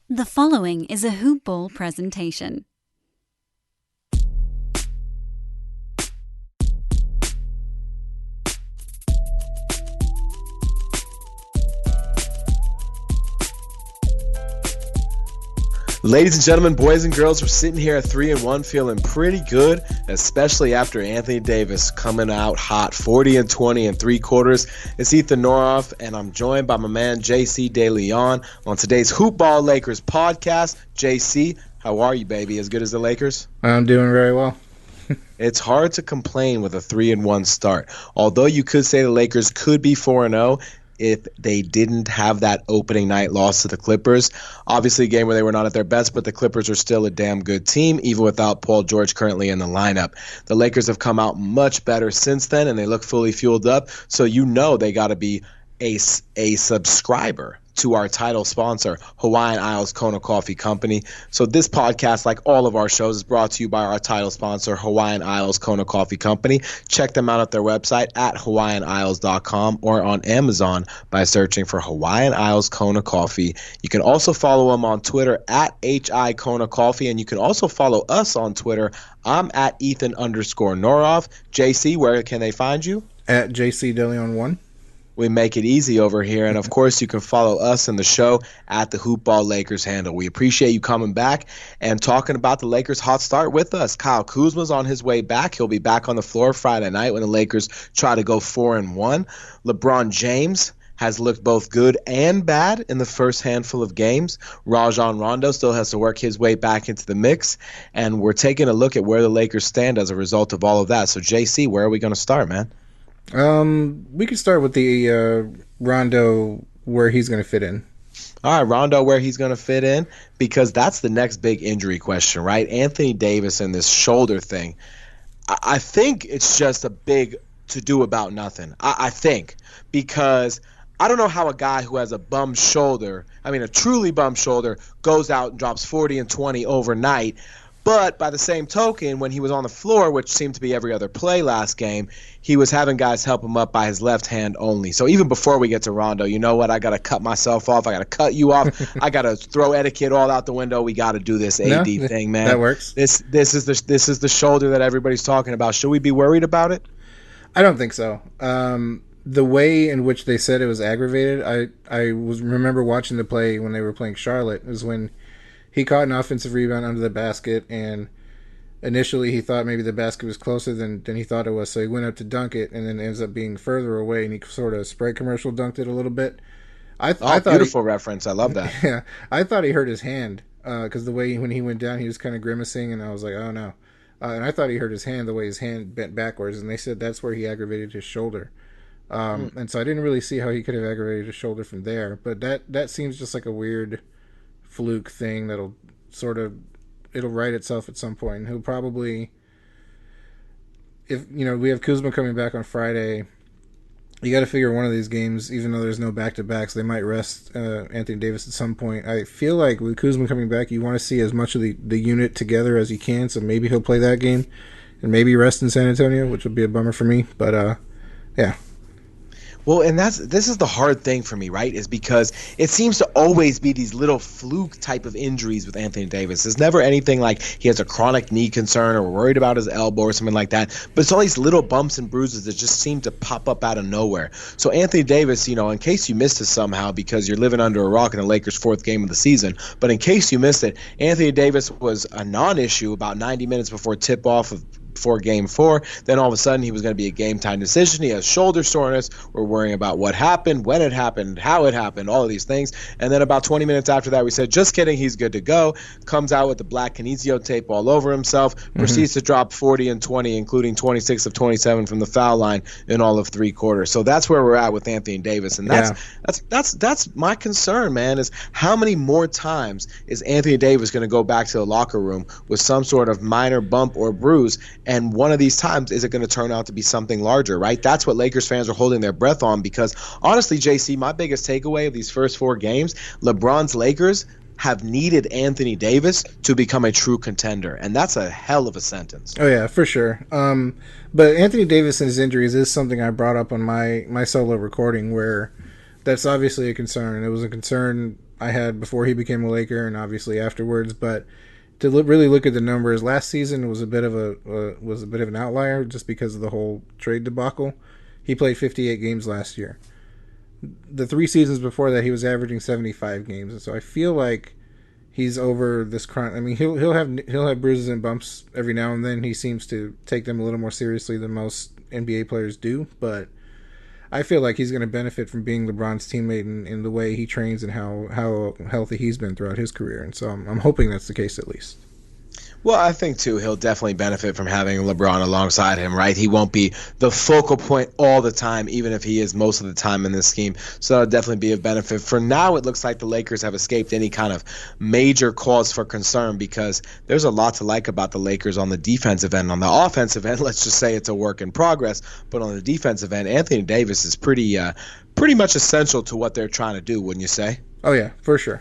The following is a Hoop Ball presentation. Ladies and gentlemen, boys and girls, we're sitting here at 3-1 feeling pretty good, especially after Anthony Davis coming out hot, 40 and 20 and 3/4. It's Ethan Norof, and I'm joined by my man J.C. DeLeon on today's Hoop Ball Lakers podcast. J.C., how are you, baby? As good as the Lakers? I'm doing very well. It's hard to complain with a 3-1 start, although you could say the Lakers could be 4-0 if they didn't have that opening night loss to the Clippers. Obviously a game where they were not at their best, but the Clippers are still a damn good team, even without Paul George currently in the lineup. The Lakers have come out much better since then, and they look fully fueled up, so you know they got to be a subscriber to our title sponsor, Hawaiian Isles Kona Coffee Company. So this podcast, like all of our shows, is brought to you by our title sponsor, Hawaiian Isles Kona Coffee Company. Check them out at their website at hawaiianisles.com or on Amazon by searching for Hawaiian Isles Kona Coffee. You can also follow them on Twitter at HI Kona Coffee, and you can also follow us on Twitter. I'm at Ethan_Norof. JC, where can they find you? At JC DeLeon1. We make it easy over here. And, of course, you can follow us and the show at the Hoop Ball Lakers handle. We appreciate you coming back and talking about the Lakers' hot start with us. Kyle Kuzma's on his way back. He'll be back on the floor Friday night when the Lakers try to go 4-1. LeBron James has looked both good and bad in the first handful of games. Rajon Rondo still has to work his way back into the mix. And we're taking a look at where the Lakers stand as a result of all of that. So, JC, where are we going to start, man? We could start with the Rondo, where he's going to fit in. All right, Rondo, where he's going to fit in, because that's the next big injury question, right? Anthony Davis and this shoulder thing. I think it's just a big to-do about nothing. I think, because I don't know how a guy who has a bum shoulder, a truly bum shoulder, goes out and drops 40 and 20 overnight. But by the same token, when he was on the floor, which seemed to be every other play last game, he was having guys help him up by his left hand only. So even before we get to Rondo, you know what? I got to cut myself off. I got to cut you off. I got to throw etiquette all out the window. We got to do this AD thing, man. That works. This is the shoulder that everybody's talking about. Should we be worried about it? I don't think so. The way in which they said it was aggravated, I remember watching the play when they were playing Charlotte. It was when he caught an offensive rebound under the basket, and initially he thought maybe the basket was closer than he thought it was, so he went up to dunk it, and then it ends up being further away, and he sort of spray commercial dunked it a little bit. I thought beautiful reference. I love that. Yeah, I thought he hurt his hand because the way when he went down, he was kind of grimacing, and I was like, oh no. And I thought he hurt his hand the way his hand bent backwards, and they said that's where he aggravated his shoulder. And so I didn't really see how he could have aggravated his shoulder from there, but that seems just like a weird fluke thing that'll it'll right itself at some point. And he'll probably, if we have Kuzma coming back on Friday, you got to figure one of these games, even though there's no back-to-backs, they might rest Anthony Davis at some point. I feel like with Kuzma coming back, you want to see as much of the unit together as you can, so maybe he'll play that game and maybe rest in San Antonio, which would be a bummer for me, but yeah. Well, and this is the hard thing for me, right, is because it seems to always be these little fluke type of injuries with Anthony Davis. There's never anything like he has a chronic knee concern or worried about his elbow or something like that, but it's all these little bumps and bruises that just seem to pop up out of nowhere. So Anthony Davis, in case you missed it somehow because you're living under a rock in the Lakers' fourth game of the season, but in case you missed it, Anthony Davis was a non-issue about 90 minutes before tip-off before Game 4. Then all of a sudden he was going to be a game-time decision. He has shoulder soreness. We're worrying about what happened, when it happened, how it happened, all of these things. And then about 20 minutes after that, we said, just kidding, he's good to go. Comes out with the black kinesio tape all over himself, proceeds to drop 40 and 20, including 26 of 27 from the foul line in all of 3/4. So that's where we're at with Anthony Davis. And that's my concern, man, is how many more times is Anthony Davis going to go back to the locker room with some sort of minor bump or bruise? And one of these times, is it going to turn out to be something larger, right? That's what Lakers fans are holding their breath on, because honestly, JC, my biggest takeaway of these first 4 games, LeBron's Lakers have needed Anthony Davis to become a true contender. And that's a hell of a sentence. Oh, yeah, for sure. But Anthony Davis and his injuries is something I brought up on my solo recording, where that's obviously a concern. It was a concern I had before he became a Laker, and obviously afterwards. But to really look at the numbers, last season was a bit of an outlier just because of the whole trade debacle. He played 58 games last year. The 3 seasons before that, he was averaging 75 games, and so I feel like he's over this crime. I mean, he'll have bruises and bumps every now and then. He seems to take them a little more seriously than most NBA players do, but I feel like he's going to benefit from being LeBron's teammate in the way he trains and how healthy he's been throughout his career. And so I'm hoping that's the case at least. Well, I think, too, he'll definitely benefit from having LeBron alongside him, right? He won't be the focal point all the time, even if he is most of the time in this scheme. So that'll definitely be a benefit. For now, it looks like the Lakers have escaped any kind of major cause for concern because there's a lot to like about the Lakers on the defensive end. On the offensive end, let's just say it's a work in progress. But on the defensive end, Anthony Davis is pretty much essential to what they're trying to do, wouldn't you say? Oh, yeah, for sure.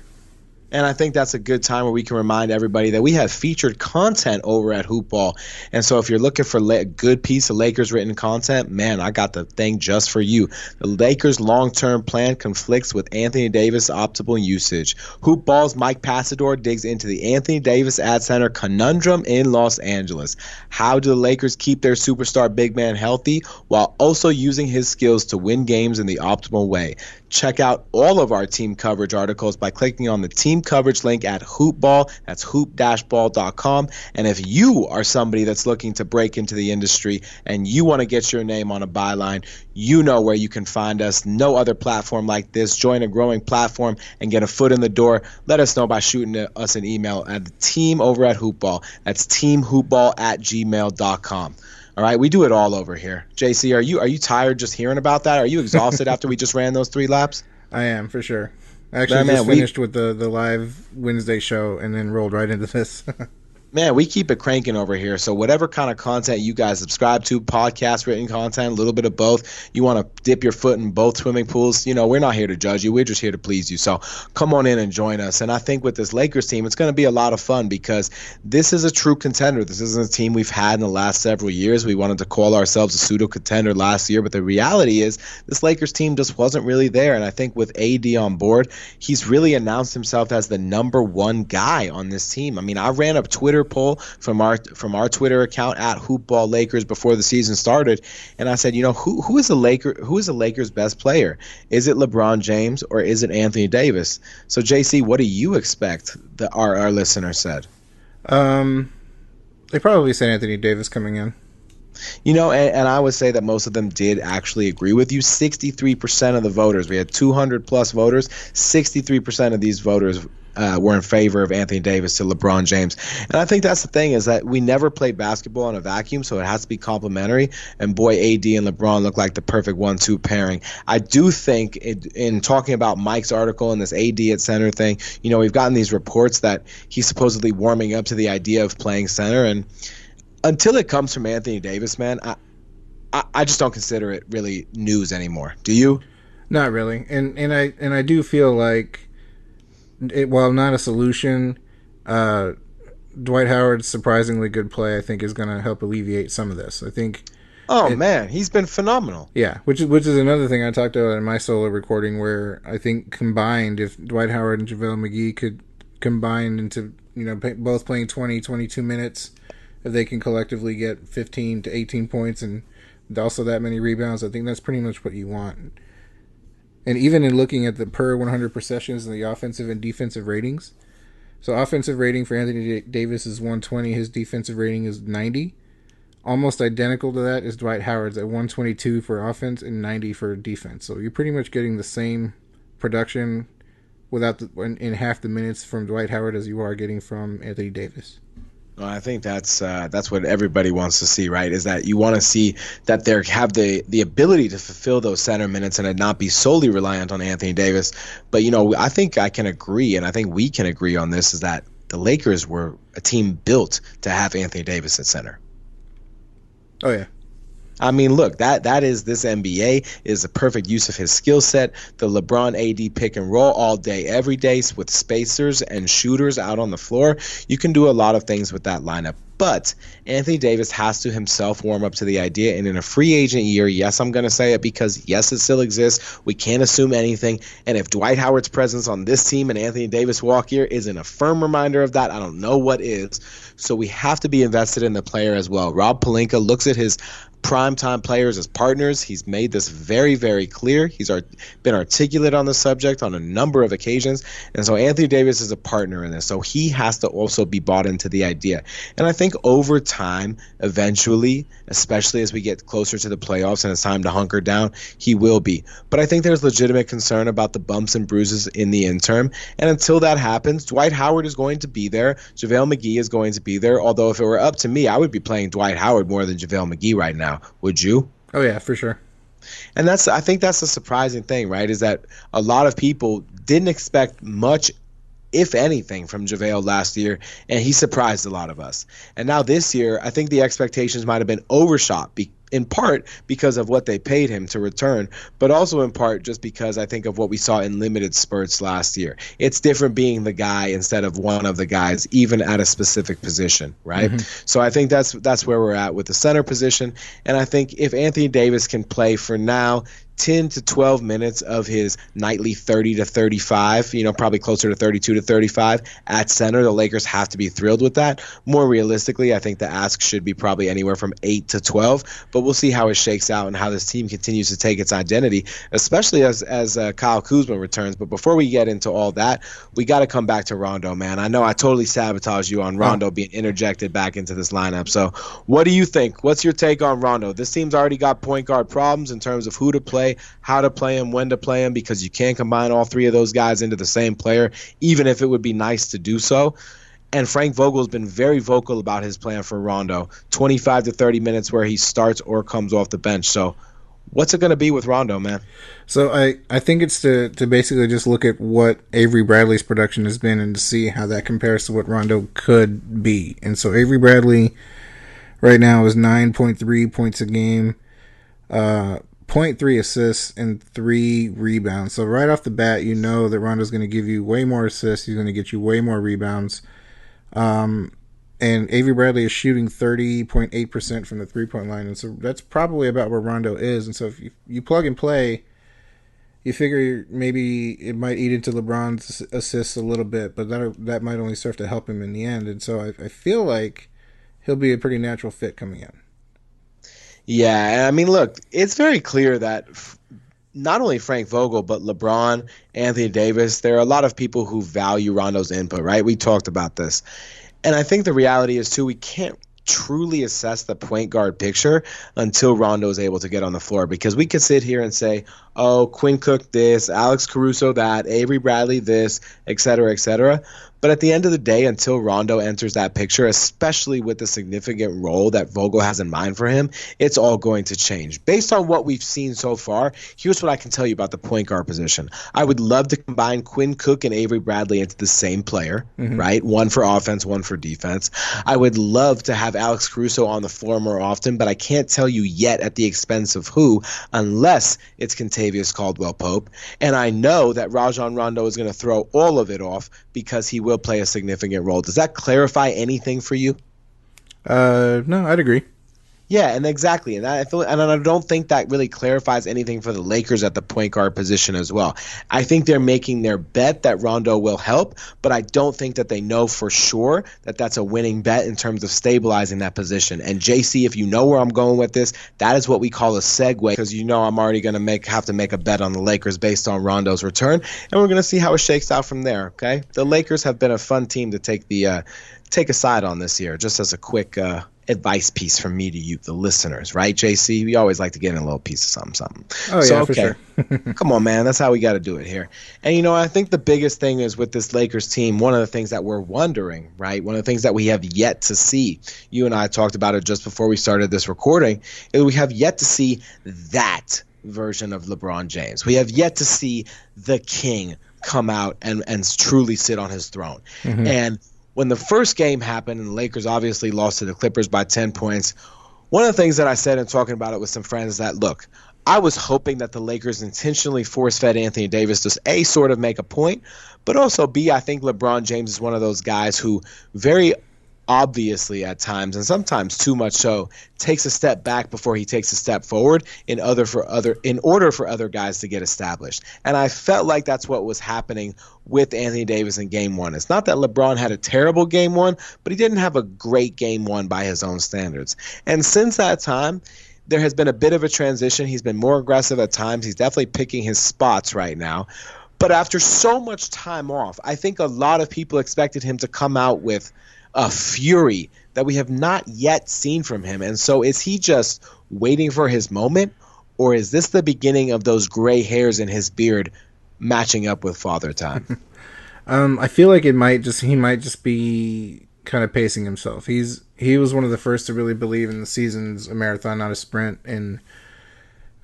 And I think that's a good time where we can remind everybody that we have featured content over at Hoopball. And so if you're looking for a good piece of Lakers written content, man, I got the thing just for you. The Lakers' long-term plan conflicts with Anthony Davis' optimal usage. Hoopball's Mike Passador digs into the Anthony Davis ad center conundrum in Los Angeles. How do the Lakers keep their superstar big man healthy while also using his skills to win games in the optimal way? Check out all of our team coverage articles by clicking on the team coverage link at Hoopball. That's hoop-ball.com. And if you are somebody that's looking to break into the industry and you want to get your name on a byline, you know where you can find us. No other platform like this. Join a growing platform and get a foot in the door. Let us know by shooting us an email at the team over at Hoopball. That's teamhoopball@gmail.com. All right, we do it all over here. JC, are you tired just hearing about that? Are you exhausted after we just ran those 3 laps? I am, for sure. I actually just finished with the live Wednesday show and then rolled right into this. Man, we keep it cranking over here. So whatever kind of content you guys subscribe to, podcast, written content, a little bit of both, you want to dip your foot in both swimming pools, we're not here to judge you. We're just here to please you. So come on in and join us. And I think with this Lakers team, it's going to be a lot of fun because this is a true contender. This isn't a team we've had in the last several years. We wanted to call ourselves a pseudo contender last year, but the reality is this Lakers team just wasn't really there. And I think with AD on board, he's really announced himself as the number 1 guy on this team. I mean, I ran a Twitter poll from our Twitter account at Hoopball Lakers before the season started, and I said, who is the Lakers' best player? Is it LeBron James or is it Anthony Davis? So JC, what do you expect that our listener said? They probably said Anthony Davis coming in. And I would say that most of them did actually agree with you. 63% of the voters, we had 200 plus voters, 63% of these voters were in favor of Anthony Davis to LeBron James. And I think that's the thing is that we never play basketball in a vacuum, so it has to be complementary. And boy, AD and LeBron look like the perfect 1-2 pairing. I do think in talking about Mike's article and this AD at center thing, we've gotten these reports that he's supposedly warming up to the idea of playing center. And until it comes from Anthony Davis, man, I just don't consider it really news anymore. Do you? Not really. And I do feel like while not a solution, Dwight Howard's surprisingly good play, I think, is going to help alleviate some of this. I think. Man, he's been phenomenal. Yeah, which is another thing I talked about in my solo recording, where I think combined, if Dwight Howard and JaVale McGee could combine into both playing 20, 22 minutes, if they can collectively get 15 to 18 points and also that many rebounds, I think that's pretty much what you want. And even in looking at the per 100 possessions and the offensive and defensive ratings, so offensive rating for Anthony Davis is 120, his defensive rating is 90. Almost identical to that is Dwight Howard's at 122 for offense and 90 for defense. So you're pretty much getting the same production in half the minutes from Dwight Howard as you are getting from Anthony Davis. Well, I think that's what everybody wants to see, right? Is that you want to see that they have the ability to fulfill those center minutes and not be solely reliant on Anthony Davis. But, I think I can agree, and I think we can agree on this, is that the Lakers were a team built to have Anthony Davis at center. Oh, yeah. I mean, look, that is this NBA is a perfect use of his skill set. The LeBron AD pick and roll all day, every day with spacers and shooters out on the floor. You can do a lot of things with that lineup. But Anthony Davis has to himself warm up to the idea. And in a free agent year, yes, I'm going to say it because, yes, it still exists. We can't assume anything. And if Dwight Howard's presence on this team and Anthony Davis walk here isn't a firm reminder of that, I don't know what is. So we have to be invested in the player as well. Rob Pelinka looks at his primetime players as partners. He's made this very, very clear. He's been articulate on the subject on a number of occasions. And so Anthony Davis is a partner in this. So he has to also be bought into the idea. And I think over time, eventually, especially as we get closer to the playoffs and it's time to hunker down, he will be. But I think there's legitimate concern about the bumps and bruises in the interim. And until that happens, Dwight Howard is going to be there. JaVale McGee is going to be there. Although if it were up to me, I would be playing Dwight Howard more than JaVale McGee right now. Would you? Oh, yeah, for sure. And I think that's the surprising thing, right, is that a lot of people didn't expect much, if anything, from JaVale last year, and he surprised a lot of us. And now this year, I think the expectations might have been overshot, in part because of what they paid him to return, but also in part just because I think of what we saw in limited spurts last year. It's different being the guy instead of one of the guys, even at a specific position, right? Mm-hmm. So I think that's where we're at with the center position. And I think if Anthony Davis can play for now 10 to 12 minutes of his nightly 30 to 35, probably closer to 32 to 35 at center, the Lakers have to be thrilled with that. More realistically, I think the ask should be probably anywhere from 8 to 12, but we'll see how it shakes out and how this team continues to take its identity, especially as Kyle Kuzma returns. But before we get into all that, we got to come back to Rondo, man. I know I totally sabotaged you on Rondo being interjected back into this lineup. So what do you think? What's your take on Rondo? This team's already got point guard problems in terms of who to play, how to play him, when to play him, because you can't combine all three of those guys into the same player, even if it would be nice to do so. And Frank Vogel's been very vocal about his plan for Rondo, 25 to 30 minutes where he starts or comes off the bench. So what's it going to be with Rondo, man? So I think it's to basically just look at what Avery Bradley's production has been and to see how that compares to what Rondo could be. And so Avery Bradley right now is 9.3 points a game, 0.3 assists and 3 rebounds. So right off the bat, you know that Rondo's going to give you way more assists. He's going to get you way more rebounds. And Avery Bradley is shooting 30.8% from the three-point line. And so that's probably about where Rondo is. And so if you plug and play, you figure maybe it might eat into LeBron's assists a little bit, but that might only serve to help him in the end. And so I feel like he'll be a pretty natural fit coming in. Yeah, I mean, look, it's very clear that not only Frank Vogel, but LeBron, Anthony Davis, there are a lot of people who value Rondo's input, right? We talked about this. And I think the reality is, too, we can't truly assess the point guard picture until Rondo is able to get on the floor, because we could sit here and say, oh, Quinn Cook this, Alex Caruso that, Avery Bradley this, et cetera, et cetera. But at the end of the day, until Rondo enters that picture, especially with the significant role that Vogel has in mind for him, it's all going to change. Based on what we've seen so far, here's what I can tell you about the point guard position. I would love to combine Quinn Cook and Avery Bradley into the same player, right? One for offense, one for defense. I would love to have Alex Caruso on the floor more often, but I can't tell you yet at the expense of who, unless it's Kentavious Caldwell-Pope. And I know that Rajon Rondo is going to throw all of it off because he will play a significant role. Does that clarify anything for you? No, I'd agree. Yeah, and exactly. And I don't think that really clarifies anything for the Lakers at the point guard position as well. I think they're making their bet that Rondo will help, but I don't think that they know for sure that that's a winning bet in terms of stabilizing that position. And JC, if you know where I'm going with this, that is what we call a segue, because I'm already going to have to make a bet on the Lakers based on Rondo's return, and we're going to see how it shakes out from there. Okay, the Lakers have been a fun team to take a side on this year. Just as a quick advice piece from me to you, the listeners, right, JC? We always like to get in a little piece of something. Oh, so, yeah, okay. for sure. Come on, man. That's how we got to do it here. And, I think the biggest thing is with this Lakers team, one of the things that we're wondering, right, one of the things that we have yet to see, you and I talked about it just before we started this recording, is we have yet to see that version of LeBron James. We have yet to see the king come out and truly sit on his throne. And when the first game happened and the Lakers obviously lost to the Clippers by 10 points, one of the things that I said in talking about it with some friends is that, look, I was hoping that the Lakers intentionally force-fed Anthony Davis to, A, sort of make a point, but also, B, I think LeBron James is one of those guys who very obviously at times, and sometimes too much so, takes a step back before he takes a step forward in order for other guys to get established. And I felt like that's what was happening with Anthony Davis in game one. It's not that LeBron had a terrible game one, but he didn't have a great game one by his own standards. And since that time, there has been a bit of a transition. He's been more aggressive at times. He's definitely picking his spots right now. But after so much time off, I think a lot of people expected him to come out with a fury that we have not yet seen from him. And so is he just waiting for his moment, or is this the beginning of those gray hairs in his beard matching up with father time? I feel like he might just be kind of pacing himself. He was one of the first to really believe in the season's a marathon, not a sprint, and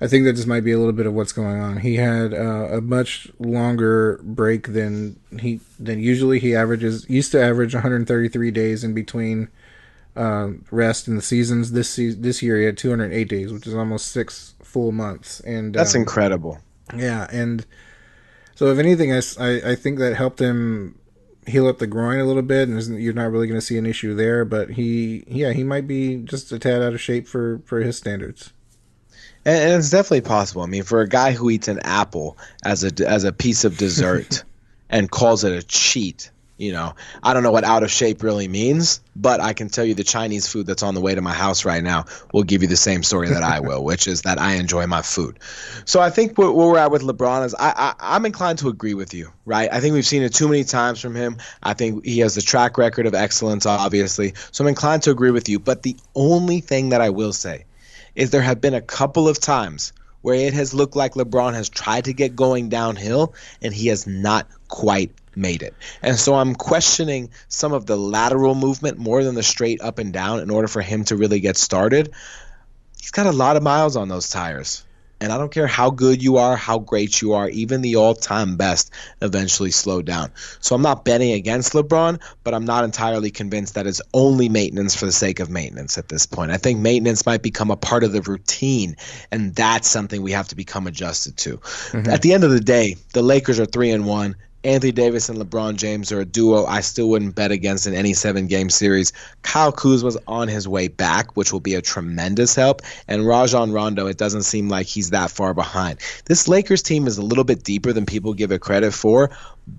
I think that just might be a little bit of what's going on. He had a much longer break than usually. He used to average 133 days in between rest in the seasons. This year he had 208 days, which is almost 6 full months, and that's incredible. Yeah, and so if anything, I think that helped him heal up the groin a little bit, and you're not really going to see an issue there. But he might be just a tad out of shape for his standards. And it's definitely possible. I mean, for a guy who eats an apple as a piece of dessert and calls it a cheat, I don't know what out of shape really means, but I can tell you the Chinese food that's on the way to my house right now will give you the same story that I will, which is that I enjoy my food. So I think where we're at with LeBron is I'm inclined to agree with you, right? I think we've seen it too many times from him. I think he has the track record of excellence, obviously. So I'm inclined to agree with you. But the only thing that I will say is there have been a couple of times where it has looked like LeBron has tried to get going downhill and he has not quite made it. And so I'm questioning some of the lateral movement more than the straight up and down in order for him to really get started. He's got a lot of miles on those tires. And I don't care how good you are, how great you are, even the all-time best eventually slow down. So I'm not betting against LeBron, but I'm not entirely convinced that it's only maintenance for the sake of maintenance at this point. I think maintenance might become a part of the routine, and that's something we have to become adjusted to. Mm-hmm. At the end of the day, the Lakers are 3-1. Anthony Davis and LeBron James are a duo I still wouldn't bet against in any 7-game series. Kyle Kuzma's on his way back, which will be a tremendous help. And Rajon Rondo, it doesn't seem like he's that far behind. This Lakers team is a little bit deeper than people give it credit for,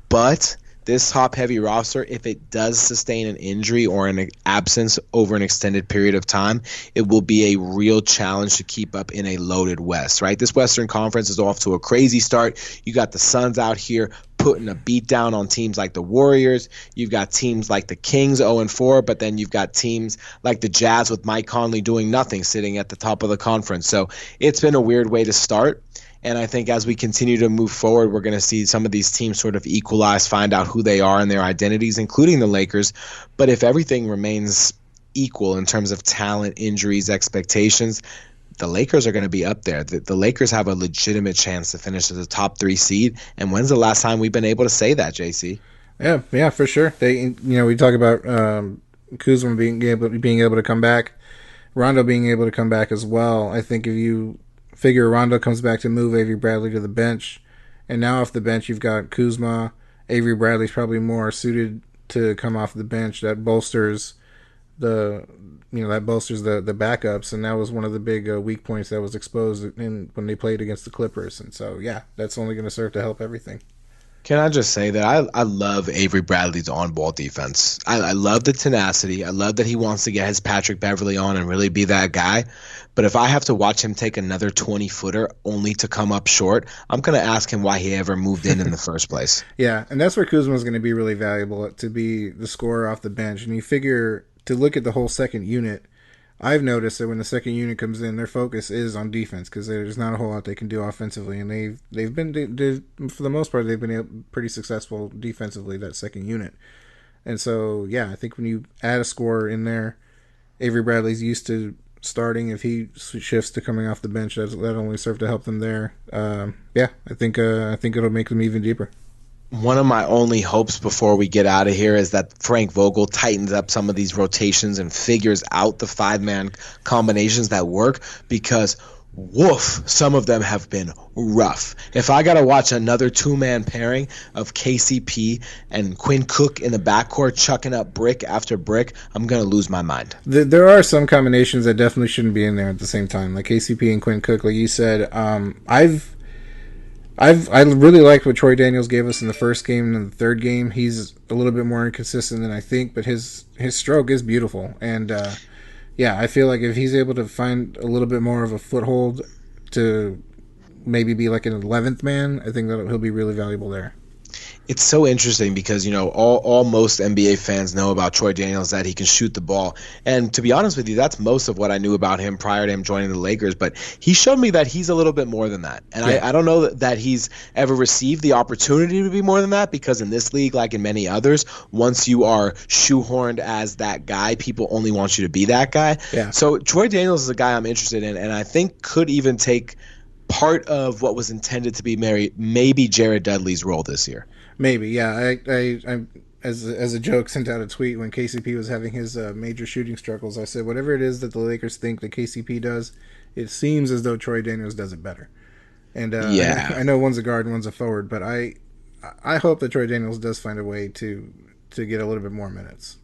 but this top-heavy roster, if it does sustain an injury or an absence over an extended period of time, it will be a real challenge to keep up in a loaded West, right? This Western Conference is off to a crazy start. You got the Suns out here putting a beat down on teams like the Warriors. You've got teams like the Kings 0-4, but then you've got teams like the Jazz with Mike Conley doing nothing, sitting at the top of the conference. So it's been a weird way to start. And I think as we continue to move forward, we're going to see some of these teams sort of equalize, find out who they are and their identities, including the Lakers. But if everything remains equal in terms of talent, injuries, expectations, the Lakers are going to be up there. The Lakers have a legitimate chance to finish as a top 3 seed. And when's the last time we've been able to say that, JC? Yeah, for sure. We talk about Kuzma being able to come back, Rondo being able to come back as well. I think if you figure Rondo comes back to move Avery Bradley to the bench, and now off the bench you've got Kuzma. Avery Bradley's probably more suited to come off the bench. That bolsters the backups, and that was one of the big weak points that was exposed when they played against the Clippers. And so that's only going to serve to help everything. Can I just say that I love Avery Bradley's on-ball defense. I love the tenacity. I love that he wants to get his Patrick Beverley on and really be that guy. But if I have to watch him take another 20-footer only to come up short, I'm going to ask him why he ever moved in the first place. Yeah, and that's where Kuzma is going to be really valuable, to be the scorer off the bench. And you figure, to look at the whole second unit, I've noticed that when the second unit comes in, their focus is on defense because there's not a whole lot they can do offensively, and they've been for the most part they've been pretty successful defensively, that second unit. And so I think when you add a scorer in there, Avery Bradley's used to starting. If he shifts to coming off the bench, that only serve to help them there. I think it'll make them even deeper. One of my only hopes before we get out of here is that Frank Vogel tightens up some of these rotations and figures out the 5-man combinations that work, because woof, some of them have been rough. If I got to watch another two-man pairing of KCP and Quinn Cook in the backcourt chucking up brick after brick, I'm going to lose my mind. There are some combinations that definitely shouldn't be in there at the same time, like KCP and Quinn Cook, like you said. I really liked what Troy Daniels gave us in the first game and the third game. He's a little bit more inconsistent than I think, but his stroke is beautiful. And yeah, I feel like if he's able to find a little bit more of a foothold to maybe be like an 11th man, I think that he'll be really valuable there. It's so interesting because, all most NBA fans know about Troy Daniels that he can shoot the ball. And to be honest with you, that's most of what I knew about him prior to him joining the Lakers. But he showed me that he's a little bit more than that. And I don't know that he's ever received the opportunity to be more than that, because in this league, like in many others, once you are shoehorned as that guy, people only want you to be that guy. Yeah. So Troy Daniels is a guy I'm interested in, and I think could even take part of what was intended to be maybe Jared Dudley's role this year. Maybe, yeah. I as a joke sent out a tweet when KCP was having his major shooting struggles. I said, whatever it is that the Lakers think that KCP does, it seems as though Troy Daniels does it better. And I know one's a guard and one's a forward, but I hope that Troy Daniels does find a way to get a little bit more minutes.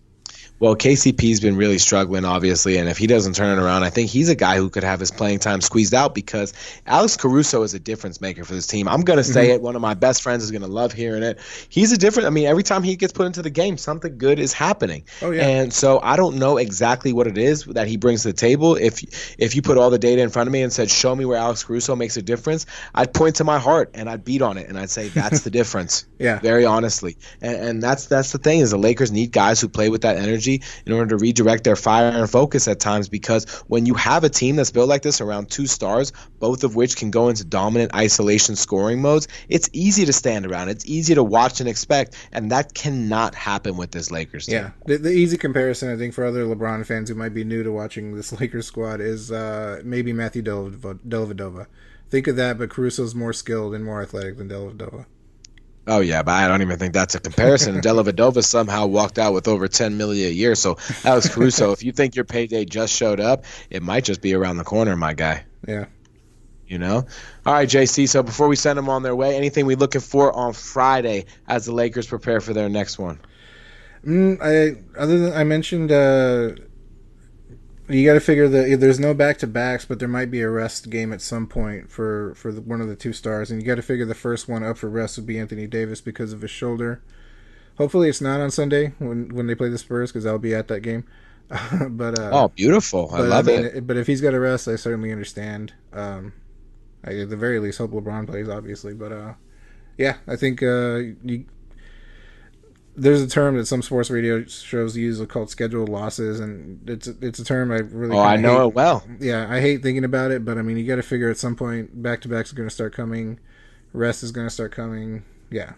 Well, KCP's been really struggling, obviously, and if he doesn't turn it around, I think he's a guy who could have his playing time squeezed out, because Alex Caruso is a difference maker for this team. I'm going to say it. One of my best friends is going to love hearing it. He's a different – I mean, every time he gets put into the game, something good is happening. Oh, yeah. And so I don't know exactly what it is that he brings to the table. If you put all the data in front of me and said, show me where Alex Caruso makes a difference, I'd point to my heart and I'd beat on it, and I'd say that's the difference. Yeah. Very honestly. And that's the thing, is the Lakers need guys who play with that energy in order to redirect their fire and focus at times, because when you have a team that's built like this around two stars, both of which can go into dominant isolation scoring modes, it's easy to stand around. It's easy to watch and expect, and that cannot happen with this Lakers team. Yeah, the easy comparison, I think, for other LeBron fans who might be new to watching this Lakers squad is maybe Matthew Dellavedova. Think of that, but Caruso's more skilled and more athletic than Dellavedova. Oh, yeah, but I don't even think that's a comparison. Dellavedova somehow walked out with over $10 million a year. So, Alex Caruso, if you think your payday just showed up, it might just be around the corner, my guy. Yeah. All right, JC, so before we send them on their way, anything we looking for on Friday as the Lakers prepare for their next one? I mentioned you got to figure that there's no back-to-backs, but there might be a rest game at some point for one of the two stars, and you got to figure the first one up for rest would be Anthony Davis because of his shoulder. Hopefully it's not on Sunday when they play the Spurs, because I'll be at that game. Oh, beautiful. I love it. But if he's got a rest, I certainly understand. I, at the very least, hope LeBron plays, obviously. But yeah, I think there's a term that some sports radio shows use called scheduled losses, and it's a term I really I know it well. Yeah, I hate thinking about it, but I mean, you got to figure at some point back-to-backs are going to start coming, rest is going to start coming. Yeah.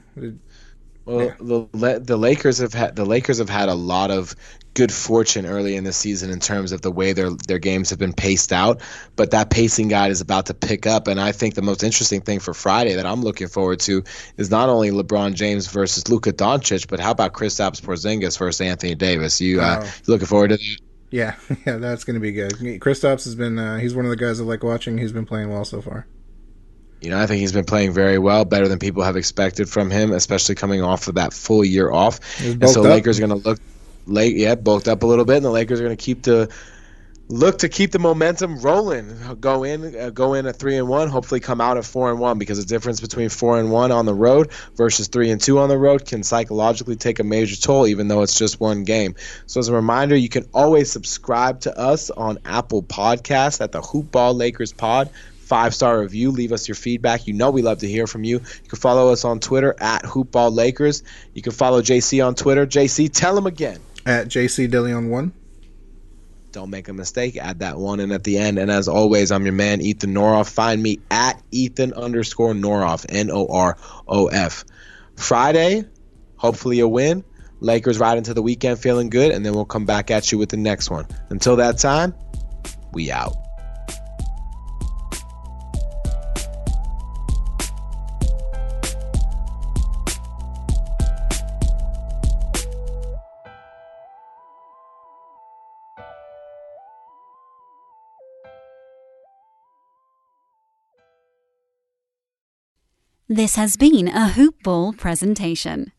The Lakers have had a lot of good fortune early in the season in terms of the way their games have been paced out, but that pacing guide is about to pick up. And I think the most interesting thing for Friday that I'm looking forward to is not only LeBron James versus Luka Doncic, but how about Kristaps Porzingis versus Anthony Davis? You looking forward to that? Yeah, that's going to be good. Kristaps has been he's one of the guys I like watching. He's been playing well so far. I think he's been playing very well, better than people have expected from him, especially coming off of that full year off. And so Lakers are going to bulked up a little bit, and the Lakers are going to keep the momentum rolling. Go in at 3-1, hopefully come out at 4-1, because the difference between 4-1 on the road versus 3-2 on the road can psychologically take a major toll, even though it's just one game. So as a reminder, you can always subscribe to us on Apple Podcasts at the Hoop Ball Lakers Pod. 5-star review. Leave us your feedback. We love to hear from you. You can follow us on Twitter at HoopBallLakers. You can follow JC on Twitter. JC, tell him again. At JC DeLeon 1. Don't make a mistake. Add that one in at the end. And as always, I'm your man, Ethan Norof. Find me at Ethan_Norof, Norof. Friday, hopefully a win. Lakers ride into the weekend feeling good, and then we'll come back at you with the next one. Until that time, we out. This has been a Hoop Ball presentation.